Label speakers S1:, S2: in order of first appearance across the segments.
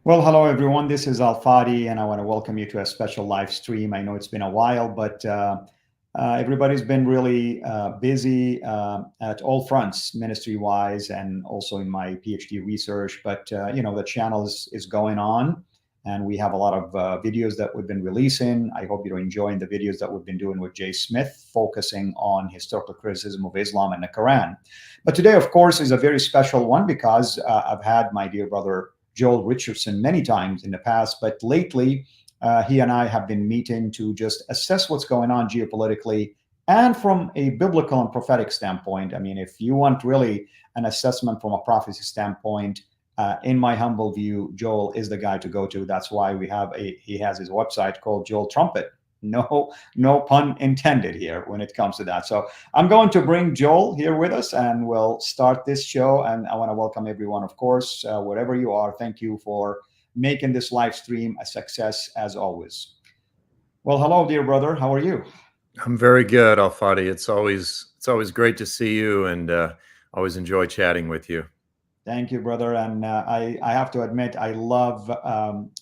S1: Well, hello everyone. This is Fadi, and I want to welcome you to a special live stream. I know it's been a while, but everybody's been really busy at all fronts, ministry-wise, and also in my PhD research. But the channel is going on, and we have a lot of videos that we've been releasing. I hope you're enjoying the videos that we've been doing with Jay Smith, focusing on historical criticism of Islam and the Quran. But today, of course, is a very special one because I've had my dear brother Joel Richardson many times in the past, but lately he and I have been meeting to just assess what's going on geopolitically and from a biblical and prophetic standpoint. I mean, if you want really an assessment from a prophecy standpoint, in my humble view, Joel is the guy to go to. That's why he has his website called Joel Trumpet. No pun intended here when it comes to that. So I'm going to bring Joel here with us, and we'll start this show. And I want to welcome everyone, of course, wherever you are. Thank you for making this live stream a success as always. Well, hello, dear brother. How are you?
S2: I'm very good, Al-Fadi. It's always great to see you, and always enjoy chatting with you.
S1: Thank you, brother. And I have to admit, I love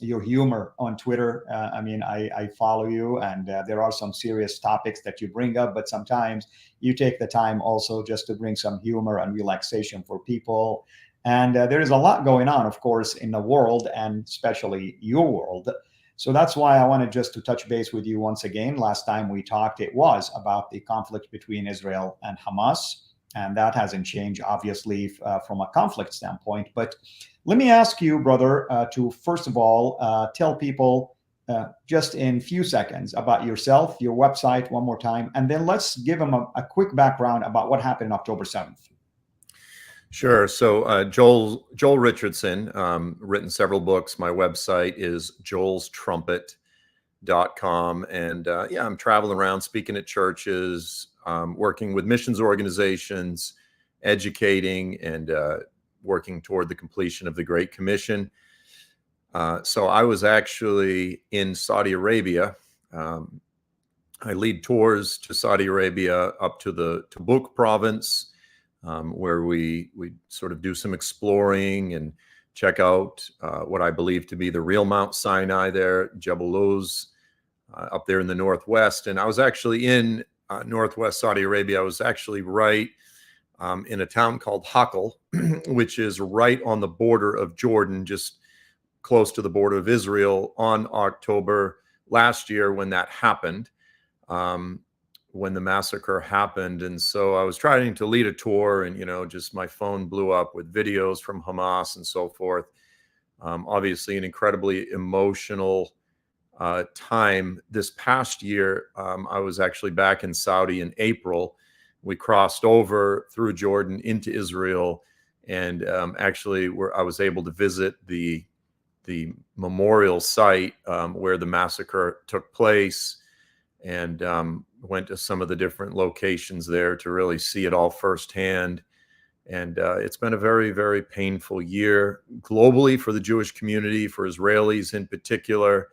S1: your humor on Twitter. I mean, I follow you, and there are some serious topics that you bring up, but sometimes you take the time also just to bring some humor and relaxation for people. And there is a lot going on, of course, in the world, and especially your world. So that's why I wanted just to touch base with you once again. Last time we talked, it was about the conflict between Israel and Hamas. And that hasn't changed, obviously, from a conflict standpoint. But let me ask you, brother, to first of all, tell people just in a few seconds about yourself, your website one more time, and then let's give them a quick background about what happened on October 7th.
S2: Sure. So Joel Richardson, written several books. My website is joelstrumpet.com. And I'm traveling around speaking at churches, working with missions organizations, educating, and working toward the completion of the Great Commission. So I was actually in Saudi Arabia. I lead tours to Saudi Arabia up to the Tabuk province, where we sort of do some exploring and check out what I believe to be the real Mount Sinai there, Jebel Luz, up there in the northwest. And I was actually in northwest Saudi Arabia. I was actually right in a town called Hakal, which is right on the border of Jordan, just close to the border of Israel, on October last year when that happened, when the massacre happened. And so I was trying to lead a tour, and, just my phone blew up with videos from Hamas and so forth. Obviously an incredibly emotional time. This past year, I was actually back in Saudi in April. We crossed over through Jordan into Israel, and I was able to visit the memorial site where the massacre took place, and went to some of the different locations there to really see it all firsthand. And it's been a very, very painful year globally for the Jewish community, for Israelis in particular.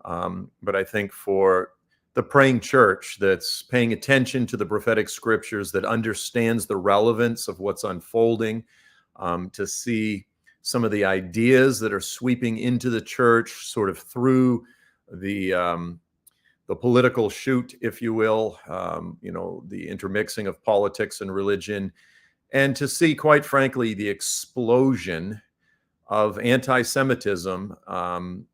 S2: But I think for the praying church that's paying attention to the prophetic scriptures, that understands the relevance of what's unfolding, to see some of the ideas that are sweeping into the church sort of through the political chute, if you will, the intermixing of politics and religion, and to see, quite frankly, the explosion of anti-Semitism,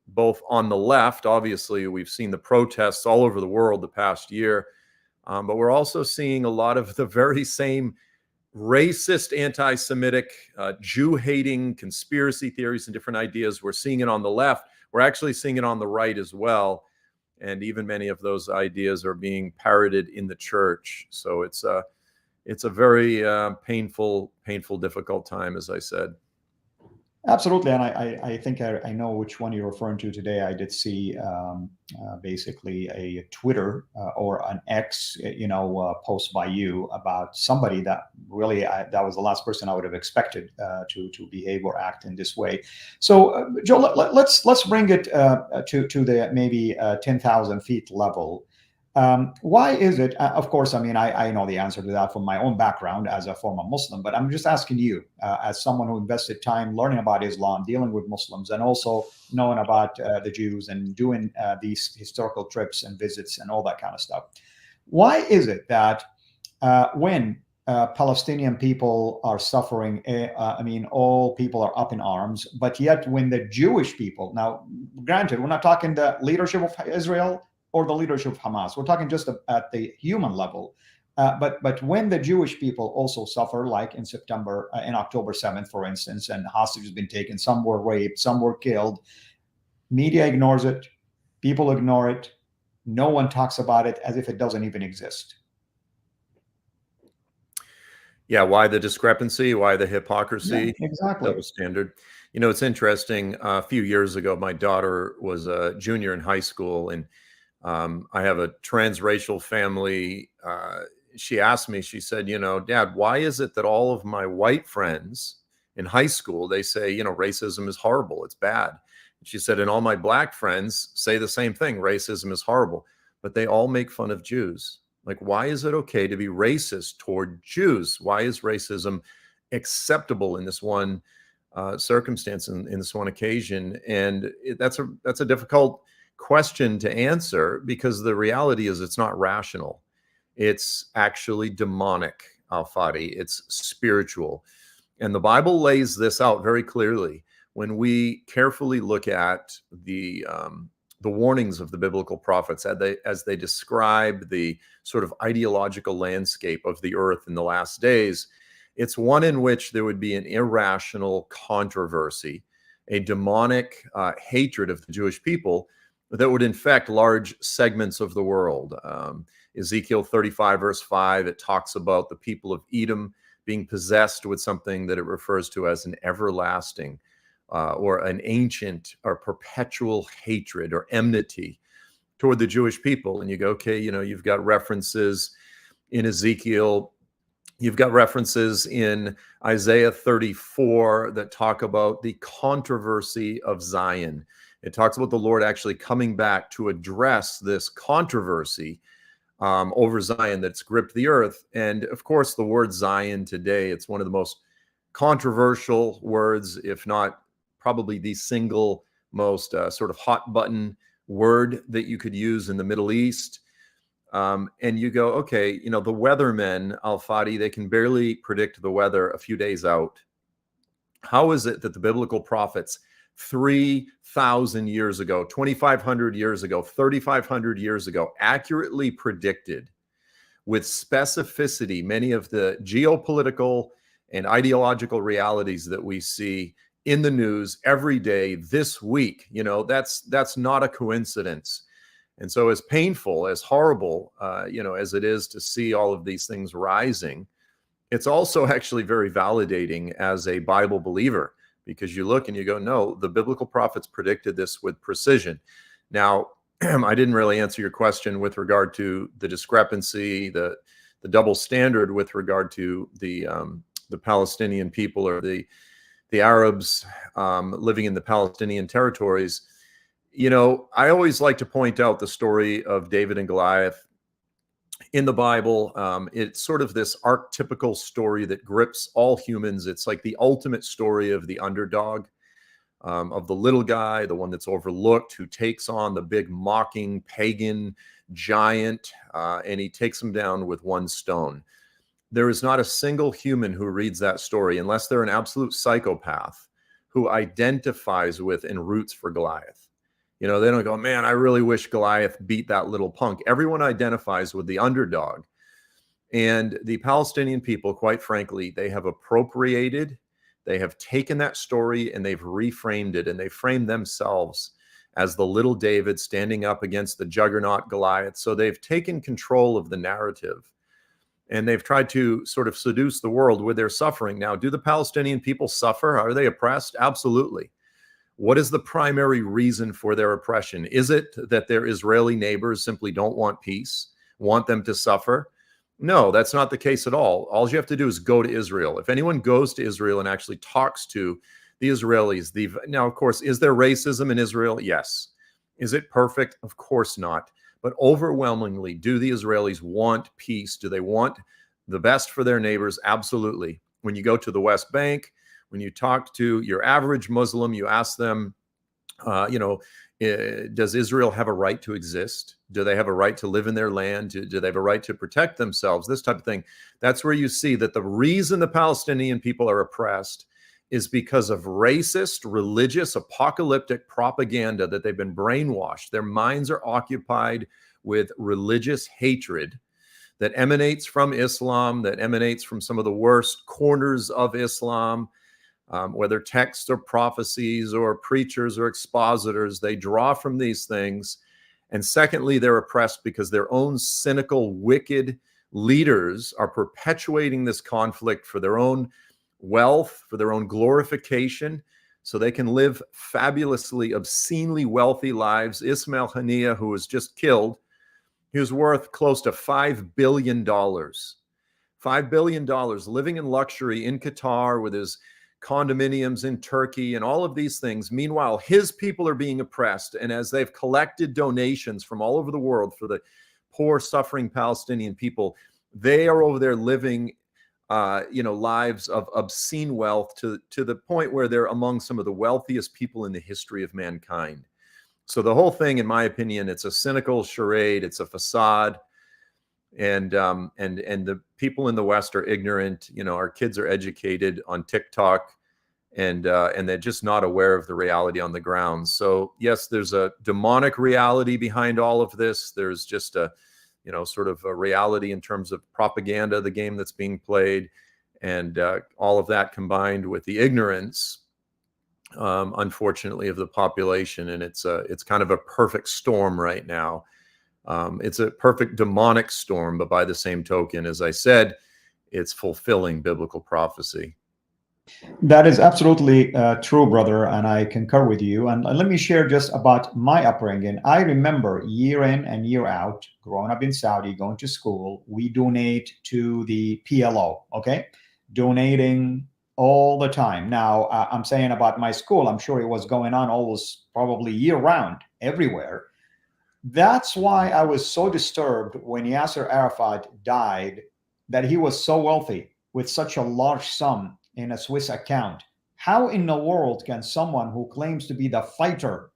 S2: both on the left. Obviously, we've seen the protests all over the world the past year, but we're also seeing a lot of the very same racist, anti-Semitic, Jew-hating conspiracy theories and different ideas. We're seeing it on the left. We're actually seeing it on the right as well. And even many of those ideas are being parroted in the church. So it's a very painful, difficult time, as I said.
S1: Absolutely, and I think I know which one you're referring to today. I did see basically a Twitter or an X, post by you about somebody that really that was the last person I would have expected to behave or act in this way. So, Joe, let's bring it to the maybe 10,000 feet level. Why is it? Of course, I mean, I know the answer to that from my own background as a former Muslim, but I'm just asking you, as someone who invested time learning about Islam, dealing with Muslims, and also knowing about the Jews and doing these historical trips and visits and all that kind of stuff. Why is it that when Palestinian people are suffering, I mean, all people are up in arms, but yet when the Jewish people, now, granted, we're not talking the leadership of Israel or the leadership of Hamas, we're talking just at the human level. But when the Jewish people also suffer, like in October 7th, for instance, and hostages have been taken, some were raped, some were killed, media ignores it, people ignore it, no one talks about it as if it doesn't even exist.
S2: Yeah, why the discrepancy? Why the hypocrisy?
S1: Yeah, exactly.
S2: Double standard. You know, it's interesting. A few years ago, my daughter was a junior in high school, and I have a transracial family. She asked me, she said, you know, Dad, why is it that all of my white friends in high school, they say, you know, racism is horrible, it's bad. And she said, and all my black friends say the same thing, racism is horrible, but they all make fun of Jews. Like, why is it okay to be racist toward Jews? Why is racism acceptable in this one circumstance, in this one occasion? And that's a difficult question to answer, because the reality is it's not rational. It's actually demonic, Al-Fadi. It's spiritual. And the Bible lays this out very clearly when we carefully look at the warnings of the biblical prophets as they describe the sort of ideological landscape of the earth in the last days. It's one in which there would be an irrational controversy, a demonic hatred of the Jewish people that would infect large segments of the world. Ezekiel 35, verse 5, it talks about the people of Edom being possessed with something that it refers to as an everlasting or an ancient or perpetual hatred or enmity toward the Jewish people. And you go, okay, you know, you've got references in Ezekiel, you've got references in Isaiah 34 that talk about the controversy of Zion. It talks about the Lord actually coming back to address this controversy over Zion that's gripped the earth. And of course, the word Zion today, it's one of the most controversial words, if not probably the single most sort of hot button word that you could use in the Middle East. And you go, okay, you know, the weathermen, Al-Fadi, they can barely predict the weather a few days out. How is it that the biblical prophets 3,000 years ago, 2,500 years ago, 3,500 years ago, accurately predicted with specificity many of the geopolitical and ideological realities that we see in the news every day this week? You know, that's not a coincidence. And so as painful, as horrible, you know, as it is to see all of these things rising, it's also actually very validating as a Bible believer, because you look and you go, no, the biblical prophets predicted this with precision. Now, I didn't really answer your question with regard to the discrepancy, the double standard with regard to the Palestinian people or the Arabs living in the Palestinian territories. You know, I always like to point out the story of David and Goliath in the Bible. It's sort of this archetypical story that grips all humans. It's like the ultimate story of the underdog, of the little guy, the one that's overlooked, who takes on the big mocking pagan giant, and he takes him down with one stone. There is not a single human who reads that story, unless they're an absolute psychopath, who identifies with and roots for Goliath. You know, they don't go, man, I really wish Goliath beat that little punk. Everyone identifies with the underdog. And the Palestinian people, quite frankly, they have appropriated, they have taken that story and they've reframed it, and they frame themselves as the little David standing up against the juggernaut Goliath. So they've taken control of the narrative, and they've tried to sort of seduce the world with their suffering. Now, do the Palestinian people suffer? Are they oppressed? Absolutely. What is the primary reason for their oppression? Is it that their Israeli neighbors simply don't want peace, want them to suffer? No, that's not the case at all. All you have to do is go to Israel. If anyone goes to Israel and actually talks to the Israelis, now, of course, is there racism in Israel? Yes. Is it perfect? Of course not. But overwhelmingly, do the Israelis want peace? Do they want the best for their neighbors? Absolutely. When you go to the West Bank, when you talk to your average Muslim, you ask them, does Israel have a right to exist? Do they have a right to live in their land? Do they have a right to protect themselves? This type of thing. That's where you see that the reason the Palestinian people are oppressed is because of racist, religious, apocalyptic propaganda that they've been brainwashed. Their minds are occupied with religious hatred that emanates from Islam, that emanates from some of the worst corners of Islam, whether texts or prophecies or preachers or expositors. They draw from these things. And secondly, they're oppressed because their own cynical, wicked leaders are perpetuating this conflict for their own wealth, for their own glorification, so they can live fabulously, obscenely wealthy lives. Ismail Haniyeh, who was just killed, he was worth close to $5 billion. $5 billion, living in luxury in Qatar with his condominiums in Turkey and all of these things. Meanwhile, his people are being oppressed. And as they've collected donations from all over the world for the poor, suffering Palestinian people, they are over there living lives of obscene wealth to the point where they're among some of the wealthiest people in the history of mankind. So the whole thing, in my opinion, it's a cynical charade. It's a facade. And the people in the West are ignorant. Our kids are educated on TikTok, and they're just not aware of the reality on the ground. So yes, there's a demonic reality behind all of this. There's just a sort of a reality in terms of propaganda, the game that's being played, and all of that combined with the ignorance, unfortunately, of the population. And it's kind of a perfect storm right now. It's a perfect demonic storm, but by the same token, as I said, it's fulfilling biblical prophecy.
S1: That is absolutely true, brother, and I concur with you. And let me share just about my upbringing. I remember year in and year out, growing up in Saudi, going to school, we donate to the PLO, okay? Donating all the time. Now, I'm saying about my school, I'm sure it was going on almost probably year round, everywhere. That's why I was so disturbed when Yasser Arafat died, that he was so wealthy with such a large sum in a Swiss account. How in the world can someone who claims to be the fighter,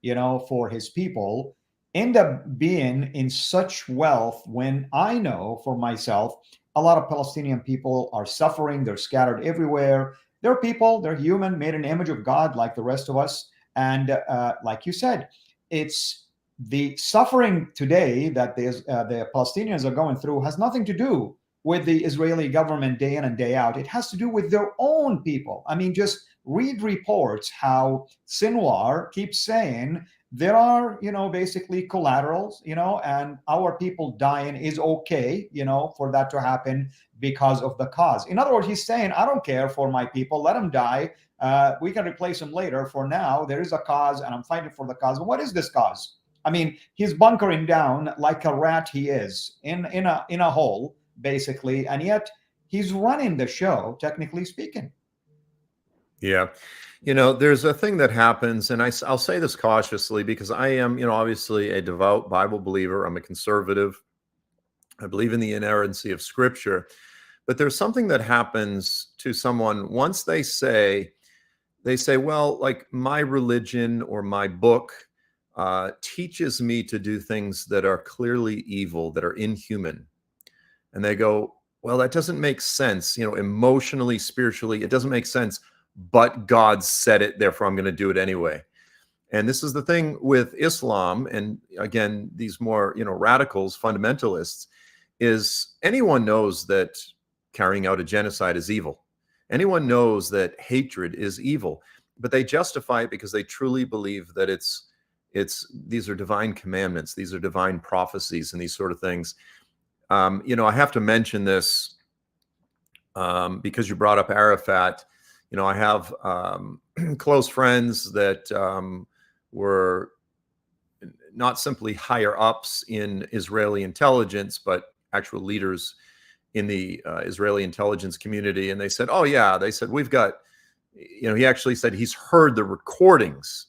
S1: for his people end up being in such wealth when I know for myself, a lot of Palestinian people are suffering. They're scattered everywhere. They're people, they're human, made in the image of God like the rest of us. And like you said, it's the suffering today that the Palestinians are going through has nothing to do with the Israeli government day in and day out. It has to do with their own people. I mean, just read reports how Sinwar keeps saying there are, basically collaterals, and our people dying is okay, for that to happen because of the cause. In other words, he's saying, I don't care for my people, let them die. We can replace them later. For now, there is a cause and I'm fighting for the cause. And what is this cause? I mean, he's bunkering down like a rat he is in a hole, basically, and yet he's running the show, technically speaking.
S2: Yeah. There's a thing that happens, and I'll say this cautiously because I am, obviously a devout Bible believer. I'm a conservative. I believe in the inerrancy of Scripture. But there's something that happens to someone once they say, well, like my religion or my book teaches me to do things that are clearly evil, that are inhuman. And they go, well, that doesn't make sense, emotionally, spiritually, it doesn't make sense, but God said it, therefore I'm going to do it anyway. And this is the thing with Islam, and again, these more, radicals, fundamentalists, is anyone knows that carrying out a genocide is evil. Anyone knows that hatred is evil, but they justify it because they truly believe that these are divine commandments, these are divine prophecies, and these sort of things. I have to mention this because you brought up Arafat. I have close friends that were not simply higher ups in Israeli intelligence, but actual leaders in the Israeli intelligence community. And they said, oh yeah, they said, we've got, he actually said he's heard the recordings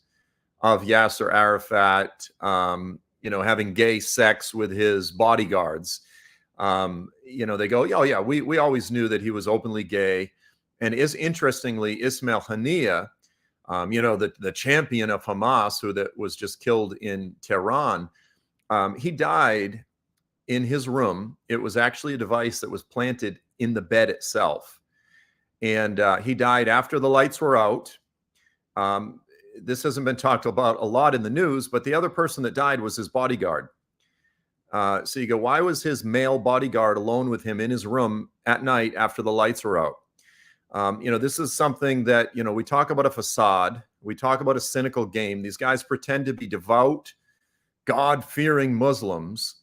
S2: of Yasser Arafat, having gay sex with his bodyguards. They go, oh yeah, we always knew that he was openly gay. And interestingly, Ismail Haniyeh, the champion of Hamas, that was just killed in Tehran, he died in his room. It was actually a device that was planted in the bed itself. And he died after the lights were out. This hasn't been talked about a lot in the news, but the other person that died was his bodyguard. So you go, why was his male bodyguard alone with him in his room at night after the lights were out? This is something that, we talk about a facade. We talk about a cynical game. These guys pretend to be devout, God-fearing Muslims,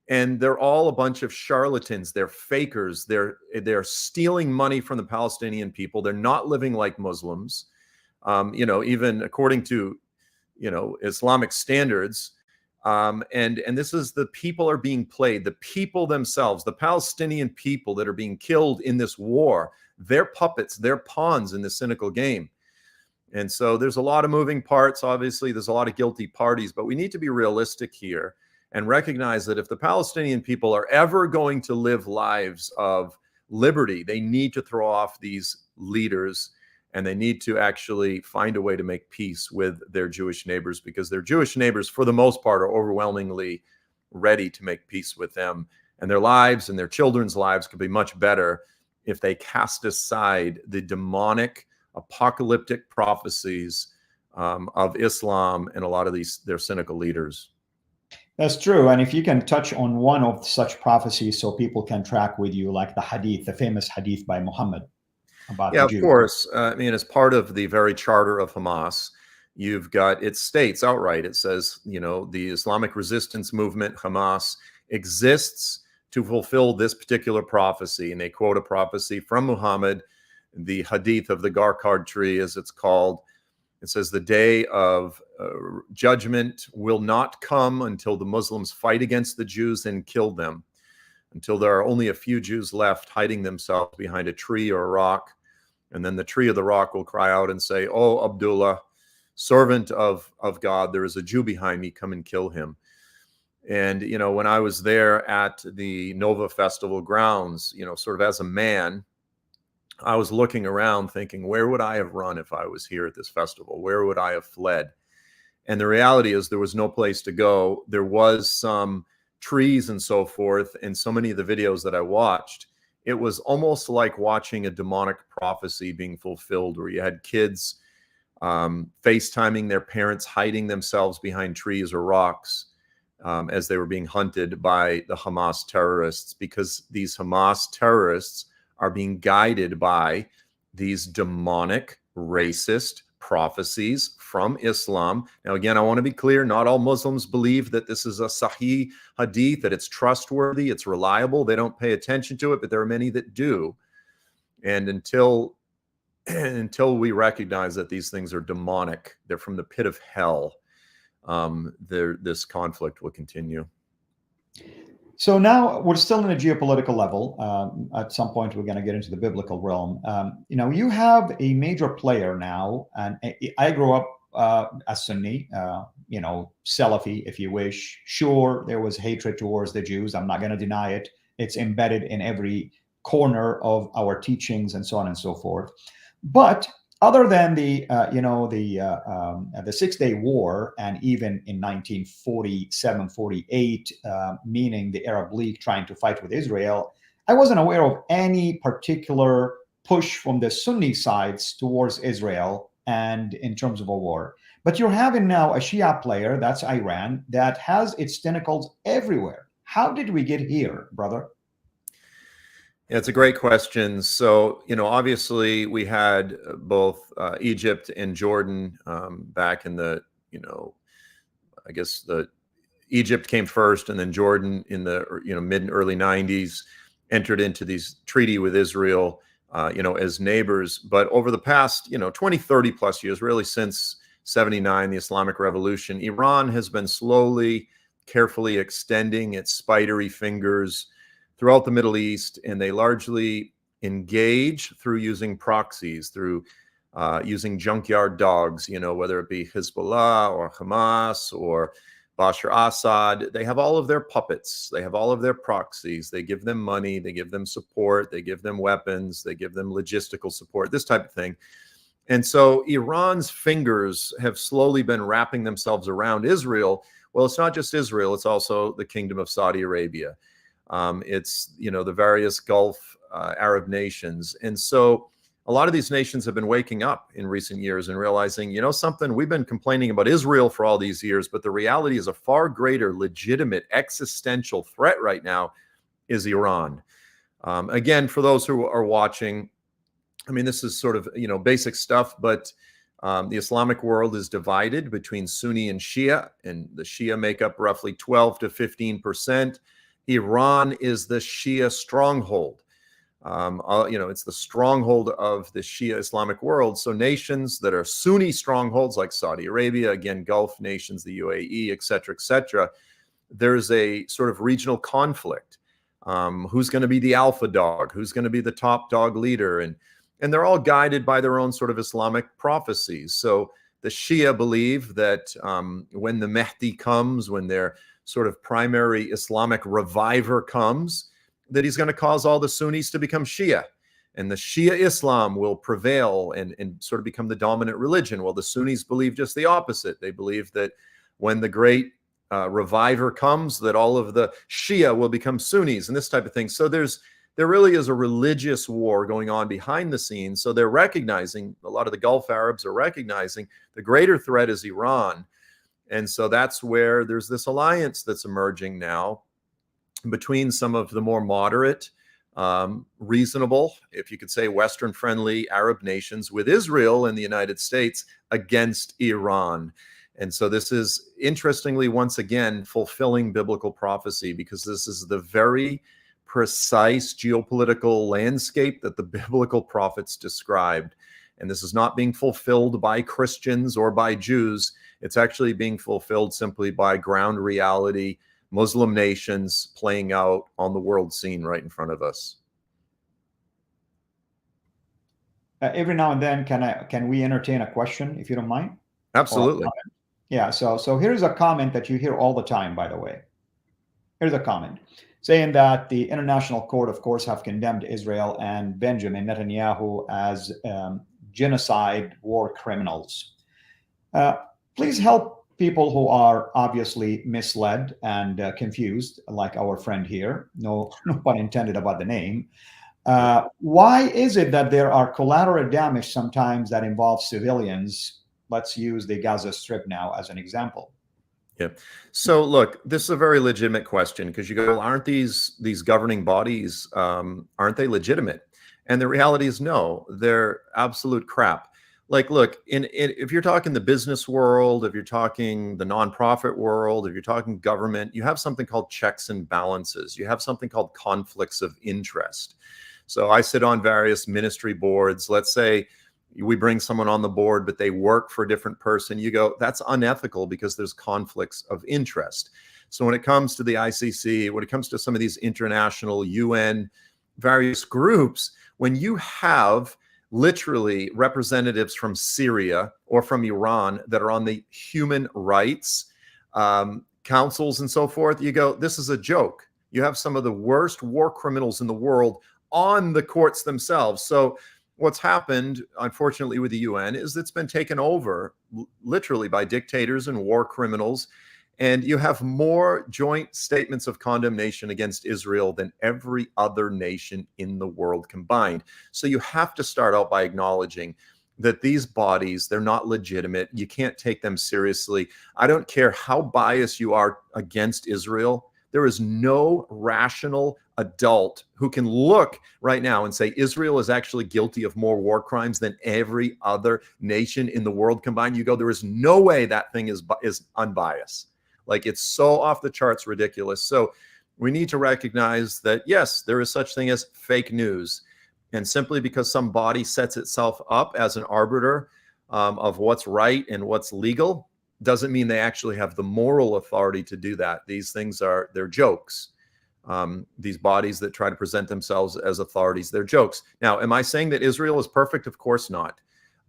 S2: and they're all a bunch of charlatans. They're fakers. They're stealing money from the Palestinian people. They're not living like Muslims. Even according to, Islamic standards. And this is, the people are being played. The people themselves, the Palestinian people that are being killed in this war, they're puppets, they're pawns in this cynical game. And so there's a lot of moving parts. Obviously, there's a lot of guilty parties, but we need to be realistic here and recognize that if the Palestinian people are ever going to live lives of liberty, they need to throw off these leaders, and they need to actually find a way to make peace with their Jewish neighbors, because their Jewish neighbors, for the most part, are overwhelmingly ready to make peace with them. And their lives and their children's lives could be much better if they cast aside the demonic, apocalyptic prophecies of Islam and a lot of their cynical leaders.
S1: That's true. And if you can touch on one of such prophecies so people can track with you, like the hadith, the famous hadith by Muhammad about the Jews.
S2: Of course. As part of the very charter of Hamas, you've got, it states outright, it says, the Islamic resistance movement, Hamas, exists to fulfill this particular prophecy. And they quote a prophecy from Muhammad, the hadith of the Garkard tree, as it's called. It says, the day of judgment will not come until the Muslims fight against the Jews and kill them, until there are only a few Jews left hiding themselves behind a tree or a rock. And then the tree of the rock will cry out and say, "Oh, Abdullah, servant of God, there is a Jew behind me, come and kill him." And, when I was there at the Nova Festival grounds, sort of as a man, I was looking around thinking, where would I have run if I was here at this festival? Where would I have fled? And the reality is there was no place to go. There was some trees and so forth. And so many of the videos that I watched, it was almost like watching a demonic prophecy being fulfilled, where you had kids FaceTiming their parents, hiding themselves behind trees or rocks as they were being hunted by the Hamas terrorists, because these Hamas terrorists are being guided by these demonic, racist prophecies from Islam. Now, again, I want to be clear, not all Muslims believe that this is a Sahih hadith, that it's trustworthy, it's reliable. They don't pay attention to it, but there are many that do. And until we recognize that these things are demonic, they're from the pit of hell, this conflict will continue.
S1: So now we're still in a geopolitical level. At some point, we're going to get into the biblical realm. You have a major player now, and I grew up as Sunni, Salafi, if you wish. Sure, there was hatred towards the Jews. I'm not going to deny it. It's embedded in every corner of our teachings and so on and so forth. But other than the 6-Day War, and even in 1947-48, meaning the Arab League trying to fight with Israel, I wasn't aware of any particular push from the Sunni sides towards Israel and in terms of a war. But you're having now a Shia player, that's Iran, that has its tentacles everywhere. How did we get here, brother?
S2: Yeah, it's a great question. So, obviously we had both Egypt and Jordan back in the, I guess Egypt came first, and then Jordan in the, mid and early 90s entered into these treaty with Israel, as neighbors. But over the past, 20, 30 plus years, really since 79, the Islamic Revolution, Iran has been slowly, carefully extending its spidery fingers throughout the Middle East, and they largely engage through using proxies, through using junkyard dogs, whether it be Hezbollah or Hamas or Bashar Assad. They have all of their puppets. They have all of their proxies. They give them money. They give them support. They give them weapons. They give them logistical support, this type of thing. And so Iran's fingers have slowly been wrapping themselves around Israel. Well, it's not just Israel. It's also the Kingdom of Saudi Arabia. It's, the various Gulf Arab nations. And so a lot of these nations have been waking up in recent years and realizing, something, we've been complaining about Israel for all these years, but the reality is a far greater legitimate existential threat right now is Iran. Again, for those who are watching, this is sort of, basic stuff, but the Islamic world is divided between Sunni and Shia, and the Shia make up roughly 12 to 15%. Iran is the Shia stronghold. It's the stronghold of the Shia Islamic world. So nations that are Sunni strongholds like Saudi Arabia, again, Gulf nations, the UAE, et cetera, there's a sort of regional conflict. Who's going to be the alpha dog? Who's going to be the top dog leader? And they're all guided by their own sort of Islamic prophecies. So the Shia believe that when the Mahdi comes, when their sort of primary Islamic reviver comes, that he's going to cause all the Sunnis to become Shia. And the Shia Islam will prevail and sort of become the dominant religion. Well, the Sunnis believe just the opposite. They believe that when the great reviver comes, that all of the Shia will become Sunnis and this type of thing. So there really is a religious war going on behind the scenes. So they're recognizing, a lot of the Gulf Arabs are recognizing the greater threat is Iran. And so that's where there's this alliance that's emerging now between some of the more moderate, reasonable, if you could say Western-friendly Arab nations with Israel and the United States against Iran. And so this is, interestingly, once again, fulfilling biblical prophecy, because this is the very precise geopolitical landscape that the biblical prophets described. And this is not being fulfilled by Christians or by Jews. It's actually being fulfilled simply by ground reality, Muslim nations playing out on the world scene right in front of us.
S1: Every now and then, can we entertain a question, if you don't mind?
S2: Absolutely.
S1: Yeah, so here's a comment that you hear all the time, by the way. Here's a comment saying that the International Court, of course, have condemned Israel and Benjamin Netanyahu as genocide war criminals. Please help people who are obviously misled and confused, like our friend here, no pun intended about the name. Why is it that there are collateral damage sometimes that involves civilians? Let's use the Gaza Strip now as an example.
S2: Yeah. So look, this is a very legitimate question, because you go, well, aren't these governing bodies, aren't they legitimate? And the reality is no, they're absolute crap. Like, look, if you're talking the business world, if you're talking the nonprofit world, if you're talking government, you have something called checks and balances. You have something called conflicts of interest. So I sit on various ministry boards. Let's say we bring someone on the board, but they work for a different person. You go, that's unethical because there's conflicts of interest. So when it comes to the ICC, when it comes to some of these international UN various groups, when you have literally representatives from Syria or from Iran that are on the human rights councils and so forth, you go, this is a joke. You have some of the worst war criminals in the world on the courts themselves. So what's happened, unfortunately, with the UN is it's been taken over literally by dictators and war criminals. And you have more joint statements of condemnation against Israel than every other nation in the world combined. So you have to start out by acknowledging that these bodies, they're not legitimate. You can't take them seriously. I don't care how biased you are against Israel. There is no rational adult who can look right now and say Israel is actually guilty of more war crimes than every other nation in the world combined. You go, there is no way that thing is unbiased. Like, it's so off the charts ridiculous. So we need to recognize that, yes, there is such thing as fake news. And simply because some body sets itself up as an arbiter of what's right and what's legal doesn't mean they actually have the moral authority to do that. These things they're jokes. These bodies that try to present themselves as authorities, they're jokes. Now, am I saying that Israel is perfect? Of course not.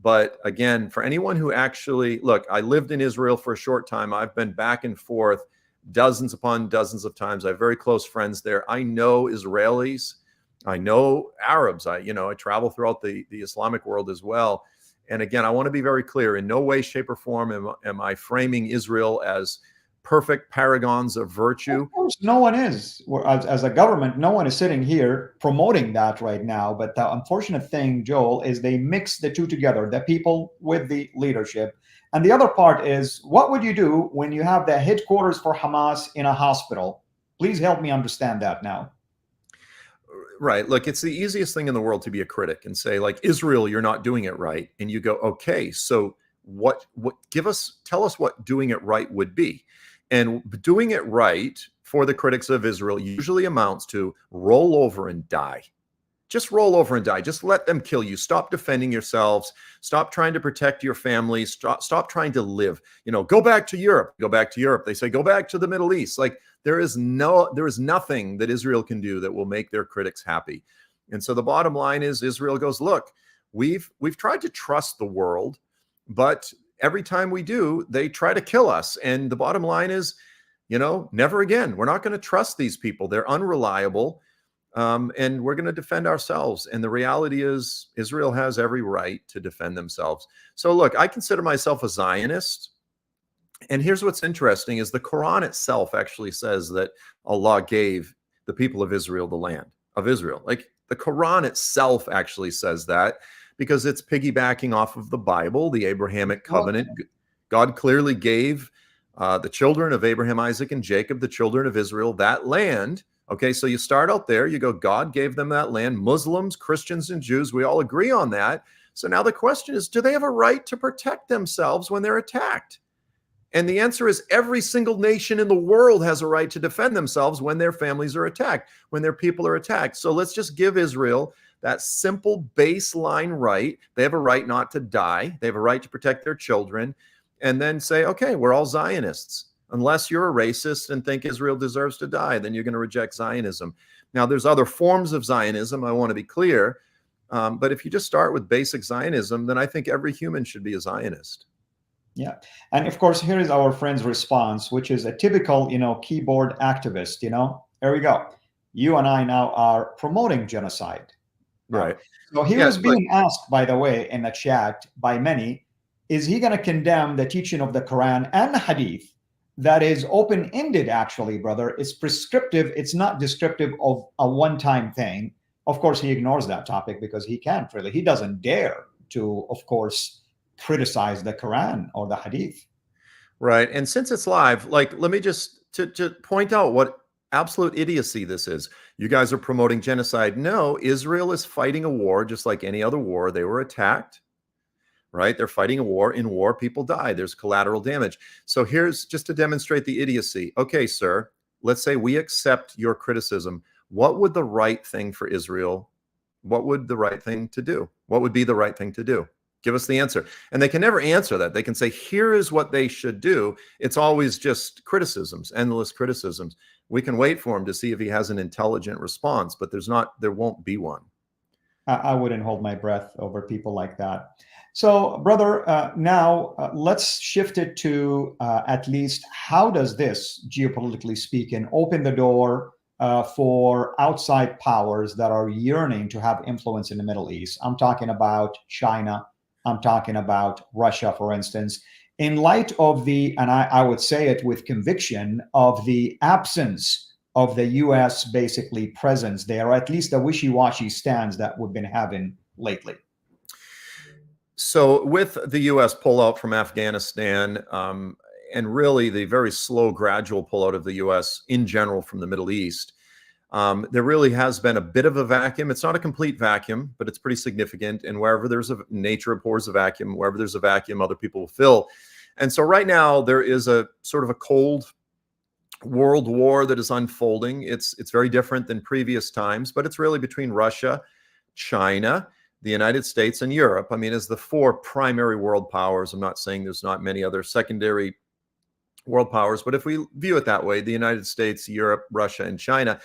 S2: But again, for anyone who actually, look, I lived in Israel for a short time. I've been back and forth dozens upon dozens of times. I have very close friends there. I know Israelis. I know Arabs. I travel throughout the Islamic world as well. And again, I want to be very clear. In no way, shape, or form am I framing Israel as perfect paragons of virtue.
S1: Of course, no one is. As a government, no one is sitting here promoting that right now. But the unfortunate thing, Joel, is they mix the two together, the people with the leadership. And the other part is, what would you do when you have the headquarters for Hamas in a hospital? Please help me understand that now.
S2: Right. Look, it's the easiest thing in the world to be a critic and say, like, Israel, you're not doing it right. And you go, okay, so tell us what doing it right would be. And doing it right for the critics of Israel usually amounts to roll over and die. Just roll over and die. Just let them kill you. Stop defending yourselves. Stop trying to protect your families. Stop trying to live. Go back to Europe. Go back to Europe. They say, go back to the Middle East. Like, there is nothing that Israel can do that will make their critics happy. And so the bottom line is, Israel goes, look, we've tried to trust the world, but every time we do, they try to kill us. And the bottom line is, never again. We're not going to trust these people. They're unreliable. And we're going to defend ourselves. And the reality is, Israel has every right to defend themselves. So look, I consider myself a Zionist. And here's what's interesting is the Quran itself actually says that Allah gave the people of Israel the land of Israel. Like, the Quran itself actually says that, because it's piggybacking off of the Bible, the Abrahamic covenant. God clearly gave the children of Abraham, Isaac, and Jacob, the children of Israel, that land. Okay, so you start out there, you go, God gave them that land. Muslims, Christians, and Jews, we all agree on that. So now the question is, do they have a right to protect themselves when they're attacked? And the answer is, every single nation in the world has a right to defend themselves when their families are attacked, when their people are attacked. So let's just give Israel that simple baseline right. They have a right not to die. They have a right to protect their children. And then say, okay, we're all Zionists. Unless you're a racist and think Israel deserves to die, then you're going to reject Zionism. Now, there's other forms of Zionism, I want to be clear. But if you just start with basic Zionism, then I think every human should be a Zionist.
S1: Yeah. And of course, here is our friend's response, which is a typical, keyboard activist, There we go. You and I now are promoting genocide.
S2: Right.
S1: So he was being asked, by the way, in the chat by many, is he going to condemn the teaching of the Quran and the Hadith that is open-ended, actually, brother? It's prescriptive. It's not descriptive of a one-time thing. Of course, he ignores that topic because he can't really. He doesn't dare to, of course, criticize the Quran or the Hadith.
S2: Right. And since it's live, like, let me just to point out what absolute idiocy this is. You guys are promoting genocide. No, Israel is fighting a war just like any other war. They were attacked. Right? They're fighting a war. In war, people die. There's collateral damage. So here's just to demonstrate the idiocy. Okay, sir, let's say we accept your criticism. What would the right thing for Israel? What would the right thing to do? What would be the right thing to do? Give us the answer. And they can never answer that. They can say, here is what they should do. It's always just criticisms, endless criticisms. We can wait for him to see if he has an intelligent response, but there won't be one.
S1: I wouldn't hold my breath over people like that. So, brother, now let's shift it to at least how does this, geopolitically speaking, open the door for outside powers that are yearning to have influence in the Middle East? I'm talking about China. I'm talking about Russia, for instance, in light of and I would say it with conviction, of the absence of the U.S. basically presence there, or at least the wishy-washy stance that we've been having lately.
S2: So with the U.S. pullout from Afghanistan, and really the very slow, gradual pullout of the U.S. in general from the Middle East, there really has been a bit of a vacuum. It's not a complete vacuum, but it's pretty significant. And wherever there's nature abhors a vacuum, wherever there's a vacuum, other people will fill. And so right now there is a sort of a cold world war that is unfolding. It's very different than previous times, but it's really between Russia, China, the United States, and Europe. I mean, as the four primary world powers. I'm not saying there's not many other secondary world powers, but if we view it that way, the United States, Europe, Russia, and China.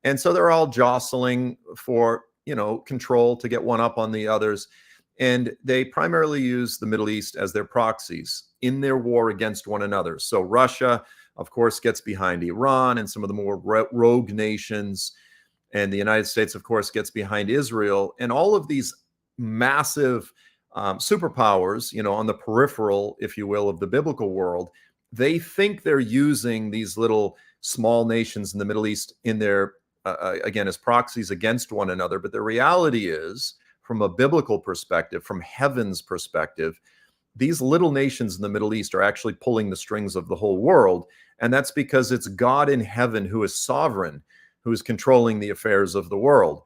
S2: And so they're all jostling for, control to get one up on the others. And they primarily use the Middle East as their proxies in their war against one another. So Russia, of course, gets behind Iran and some of the more rogue nations. And the United States, of course, gets behind Israel. And all of these massive superpowers, on the peripheral, if you will, of the biblical world, they think they're using these little small nations in the Middle East in their, again, as proxies against one another. But the reality is, from a biblical perspective, from heaven's perspective, these little nations in the Middle East are actually pulling the strings of the whole world. And that's because it's God in heaven who is sovereign, who is controlling the affairs of the world.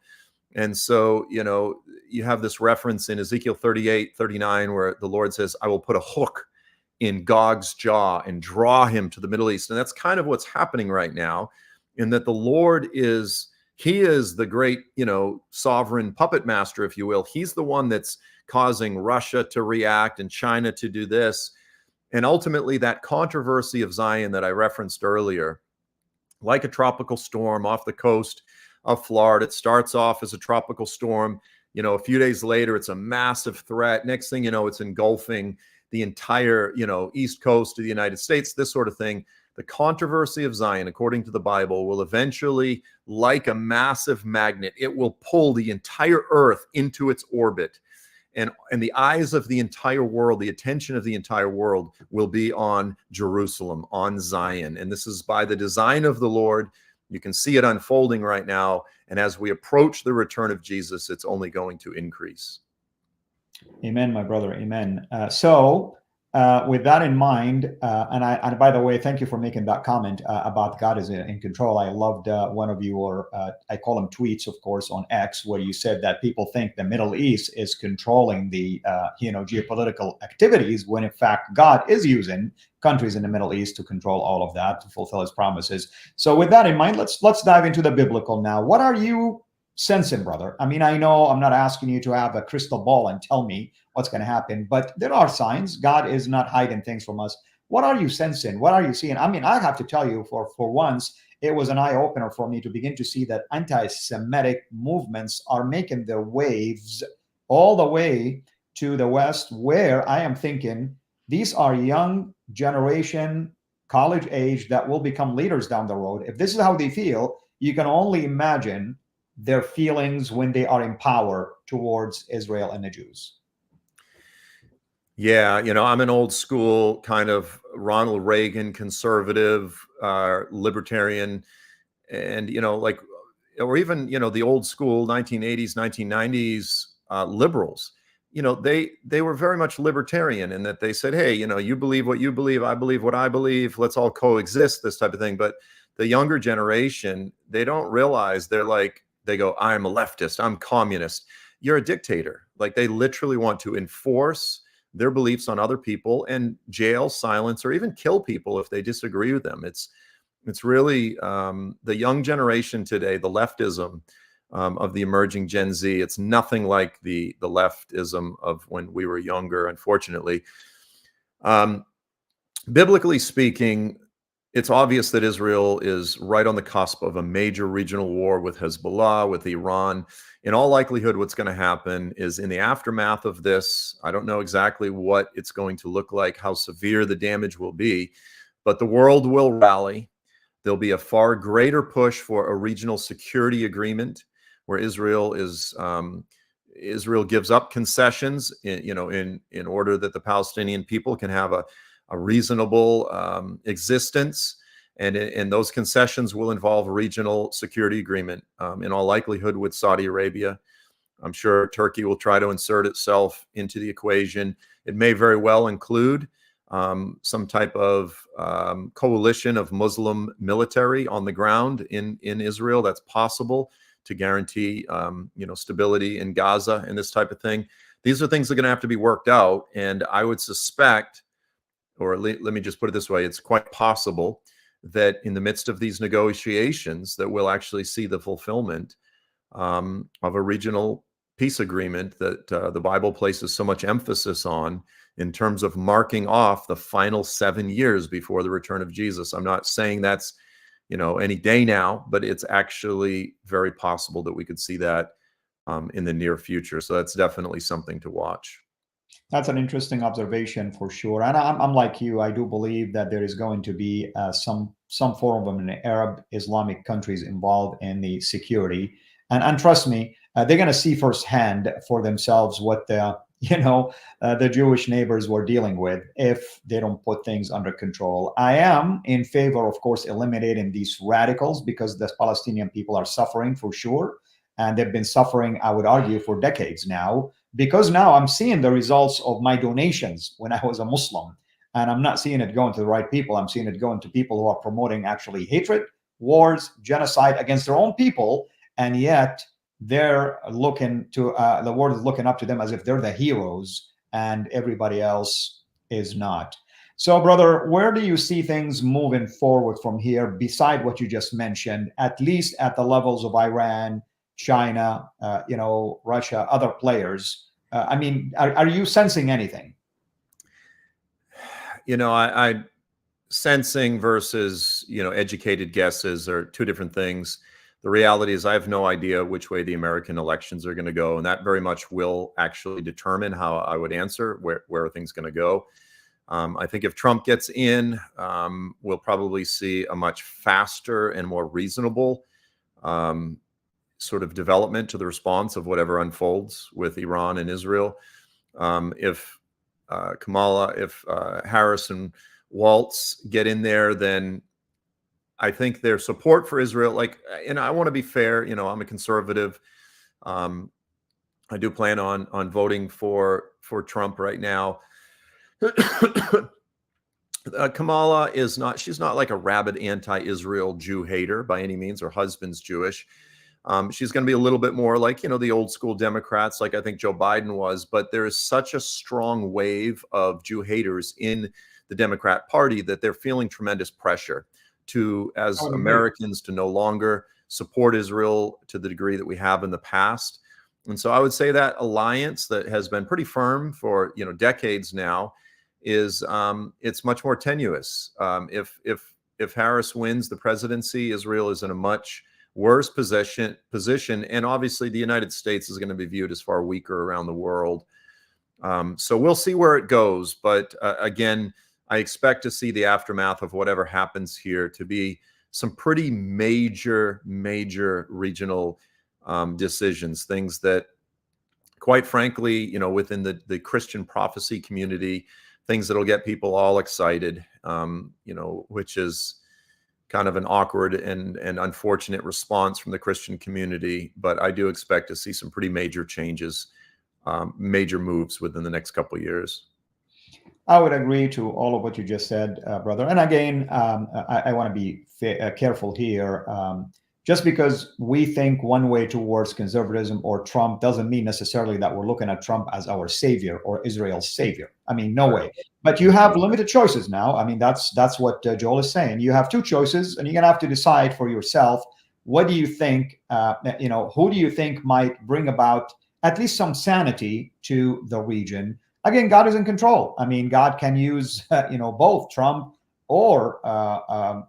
S2: And so, you have this reference in Ezekiel 38:39, where the Lord says, I will put a hook in Gog's jaw and draw him to the Middle East. And that's kind of what's happening right now, in that the Lord he is the great, sovereign puppet master, if you will. He's the one that's causing Russia to react and China to do this. And ultimately, that controversy of Zion that I referenced earlier, like a tropical storm off the coast of Florida, it starts off as a tropical storm. A few days later, it's a massive threat. Next thing you know, it's engulfing the entire, east coast of the United States, this sort of thing. The controversy of Zion, according to the Bible, will eventually, like a massive magnet, it will pull the entire earth into its orbit. And the eyes of the entire world, the attention of the entire world will be on Jerusalem, on Zion. And this is by the design of the Lord. You can see it unfolding right now. And as we approach the return of Jesus, it's only going to increase.
S1: Amen, my brother. Amen. So with that in mind, and by the way, thank you for making that comment about God is in control. I loved one of your, I call them tweets, of course, on X, where you said that people think the Middle East is controlling the, geopolitical activities, when in fact God is using countries in the Middle East to control all of that, to fulfill his promises. So with that in mind, let's dive into the biblical now. What are you sensing, brother? I mean, I know I'm not asking you to have a crystal ball and tell me what's going to happen, but there are signs. God is not hiding things from us. What are you sensing? What are you seeing? I mean, I have to tell you, for once, it was an eye-opener for me to begin to see that anti-Semitic movements are making their waves all the way to the West, where I am thinking these are young generation, college age, that will become leaders down the road. If this is how they feel, you can only imagine their feelings when they are in power towards Israel and the Jews.
S2: Yeah, I'm an old school kind of Ronald Reagan conservative, libertarian, and or even the old school 1980s, 1990s liberals. They were very much libertarian in that they said, hey, you believe what you believe, I believe what I believe, let's all coexist, this type of thing. But the younger generation, they don't realize, they go, I'm a leftist, I'm communist. You're a dictator. Like, they literally want to enforce their beliefs on other people and jail, silence, or even kill people if they disagree with them. It's really the young generation today, the leftism of the emerging Gen Z. It's nothing like the leftism of when we were younger, unfortunately. Biblically speaking, it's obvious that Israel is right on the cusp of a major regional war with Hezbollah, with Iran. In all likelihood, what's going to happen is, in the aftermath of this, I don't know exactly what it's going to look like, how severe the damage will be, but the world will rally. There'll be a far greater push for a regional security agreement where Israel gives up concessions, in order that the Palestinian people can have a reasonable existence. And those concessions will involve a regional security agreement, in all likelihood with Saudi Arabia. I'm sure Turkey will try to insert itself into the equation. It may very well include some type of coalition of Muslim military on the ground in Israel. That's possible, to guarantee stability in Gaza and this type of thing. These are things that are going to have to be worked out. And I would suspect, or let me just put it this way, it's quite possible that in the midst of these negotiations that we'll actually see the fulfillment of a regional peace agreement that the Bible places so much emphasis on, in terms of marking off the final 7 years before the return of Jesus. I'm not saying that's any day now, but it's actually very possible that we could see that in the near future. So that's definitely something to watch.
S1: That's an interesting observation for sure. And I'm like you. I do believe that there is going to be some form of an Arab Islamic countries involved in the security. And trust me, they're going to see firsthand for themselves what the the Jewish neighbors were dealing with if they don't put things under control. I am in favor, of course, eliminating these radicals because the Palestinian people are suffering for sure. And they've been suffering, I would argue, for decades now, because now I'm seeing the results of my donations when I was a Muslim. And I'm not seeing it going to the right people. I'm seeing it going to people who are promoting actually hatred, wars, genocide against their own people. And yet they're looking to, the world is looking up to them as if they're the heroes and everybody else is not. So, brother, where do you see things moving forward from here, beside what you just mentioned, at least at the levels of Iran, China, Russia, other players? I mean, are you sensing anything?
S2: I sensing versus, educated guesses are two different things. The reality is I have no idea which way the American elections are going to go. And that very much will actually determine how I would answer where are things going to go. I think if Trump gets in, we'll probably see a much faster and more reasonable sort of development to the response of whatever unfolds with Iran and Israel. If Harris and Waltz get in there, then I think their support for Israel, and I want to be fair, I'm a conservative. I do plan on voting for Trump right now. Kamala she's not like a rabid anti-Israel Jew hater by any means. Her husband's Jewish. She's going to be a little bit more like, the old school Democrats, like I think Joe Biden was. But there is such a strong wave of Jew haters in the Democrat Party that they're feeling tremendous pressure as Americans to no longer support Israel to the degree that we have in the past. And so I would say that alliance that has been pretty firm for, decades now is it's much more tenuous. If Harris wins the presidency, Israel is in a much worse position, and obviously the United States is going to be viewed as far weaker around the world. So we'll see where it goes. But again, I expect to see the aftermath of whatever happens here to be some pretty major regional decisions, things that, quite frankly, within the Christian prophecy community, things that'll get people all excited, which is kind of an awkward and unfortunate response from the Christian community. But I do expect to see some pretty major changes, major moves within the next couple of years.
S1: I would agree to all of what you just said, brother. And again, I want to be careful here. Just because we think one way towards conservatism or Trump doesn't mean necessarily that we're looking at Trump as our savior or Israel's savior. I mean, no way. But you have limited choices now. I mean, that's what Joel is saying. You have two choices, and you're going to have to decide for yourself. What do you think? Who do you think might bring about at least some sanity to the region? Again, God is in control. I mean, God can use both Trump or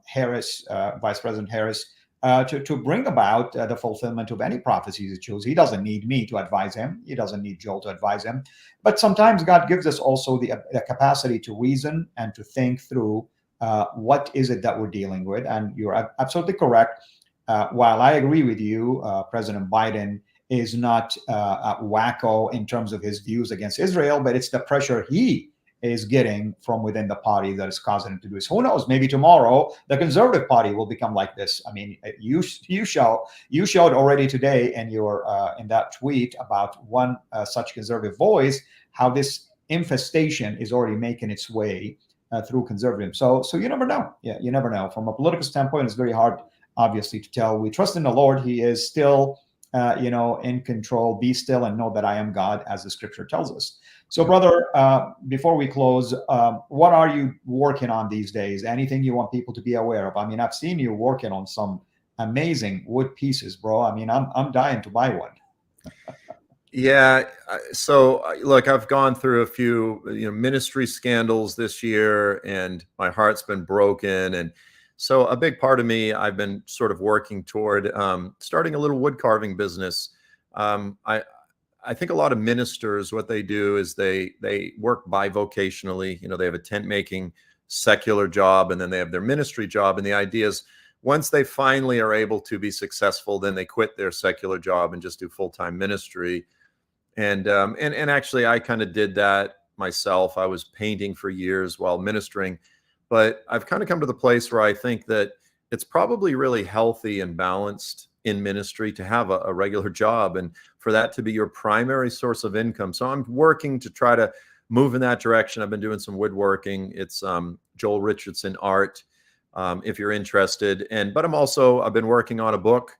S1: Harris, Vice President Harris, to bring about the fulfillment of any prophecies he chose. He doesn't need me to advise him. He doesn't need Joel to advise him. But sometimes God gives us also the capacity to reason and to think through what is it that we're dealing with. And you're absolutely correct. While I agree with you, President Biden is not wacko in terms of his views against Israel, but it's the pressure he is getting from within the party that is causing him to do this. Who knows? Maybe tomorrow the Conservative Party will become like this. I mean, you showed already today in your in that tweet about one such conservative voice how this infestation is already making its way through conservatism. So you never know. Yeah, you never know. From a political standpoint, it's very hard, obviously, to tell. We trust in the Lord. He is still in control. Be still and know that I am God, as the scripture tells us. So, brother, before we close, what are you working on these days? Anything you want people to be aware of? I mean, I've seen you working on some amazing wood pieces, bro. I mean, I'm dying to buy one.
S2: Yeah. So, look, I've gone through a few, ministry scandals this year, and my heart's been broken. And so a big part of me, I've been sort of working toward starting a little wood carving business I think a lot of ministers, what they do is they work bivocationally. You know, they have a tent making secular job, and then they have their ministry job. And the idea is once they finally are able to be successful, then they quit their secular job and just do full-time ministry. And actually, I kind of did that myself. I was painting for years while ministering, but I've kind of come to the place where I think that it's probably really healthy and balanced in ministry to have a regular job and for that to be your primary source of income. So I'm working to try to move in that direction. I've been doing some woodworking. It's Joel Richardson art, if you're interested. But I've been working on a book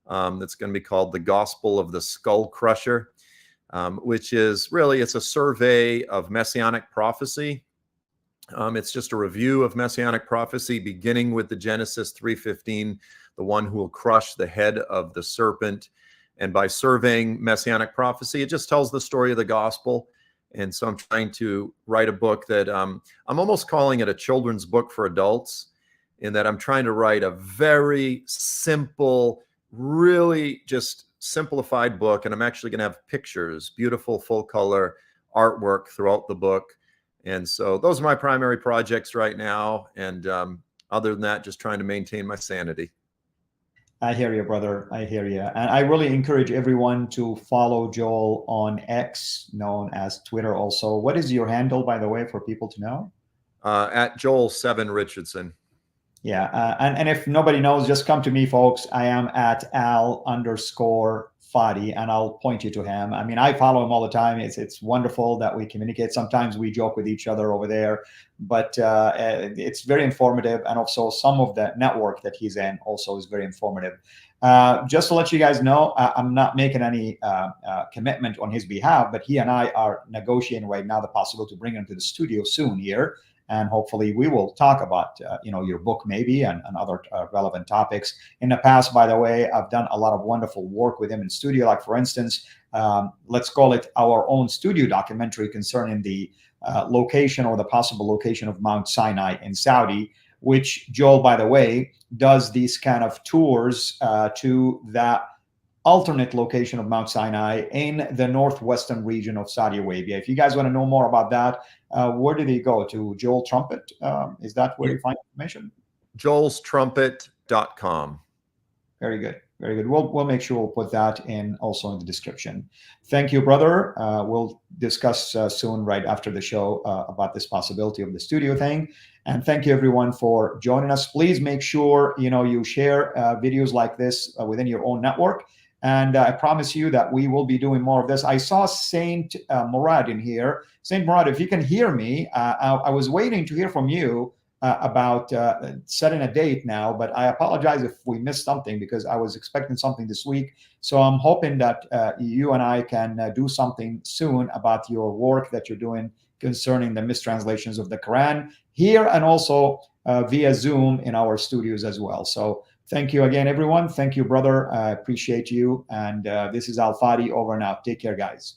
S2: that's going to be called The Gospel of the Skull Crusher, which is really, it's a survey of messianic prophecy. It's just a review of messianic prophecy, beginning with the Genesis 3:15, the one who will crush the head of the serpent. And by surveying messianic prophecy, it just tells the story of the gospel. And so I'm trying to write a book that I'm almost calling it a children's book for adults, in that I'm trying to write a very simple, really just simplified book. And I'm actually going to have pictures, beautiful full color artwork throughout the book. And so those are my primary projects right now. And other than that, just trying to maintain my sanity.
S1: I hear you, brother. I hear you. And I really encourage everyone to follow Joel on X, known as Twitter also. What is your handle, by the way, for people to know?
S2: At Joel7 Richardson.
S1: Yeah. And if nobody knows, just come to me, folks. I am at Al_Fadi, and I'll point you to him. I mean, I follow him all the time. It's wonderful that we communicate. Sometimes we joke with each other over there, but it's very informative. And also some of the network that he's in also is very informative. Just to let you guys know, I'm not making any commitment on his behalf, but he and I are negotiating right now the possibility to bring him to the studio soon here. And hopefully we will talk about, your book maybe and other relevant topics. In the past, by the way, I've done a lot of wonderful work with him in studio. Like, for instance, let's call it our own studio documentary concerning the location or the possible location of Mount Sinai in Saudi, which Joel, by the way, does these kind of tours to that alternate location of Mount Sinai in the northwestern region of Saudi Arabia. If you guys want to know more about that, where did he go to? Joel Trumpet? Is that where you find information?
S2: joelstrumpet.com.
S1: Very good. Very good. We'll make sure we'll put that in also in the description. Thank you, brother. We'll discuss soon, right after the show, about this possibility of the studio thing. And thank you, everyone, for joining us. Please make sure you share videos like this within your own network. And I promise you that we will be doing more of this. I saw Saint Murad in here. Saint Murad, if you can hear me, I was waiting to hear from you about setting a date now, but I apologize if we missed something because I was expecting something this week. So I'm hoping that you and I can do something soon about your work that you're doing concerning the mistranslations of the Quran here and also via Zoom in our studios as well. So thank you again, everyone. Thank you, brother. I appreciate you. And this is Al Fadi over and out. Take care, guys.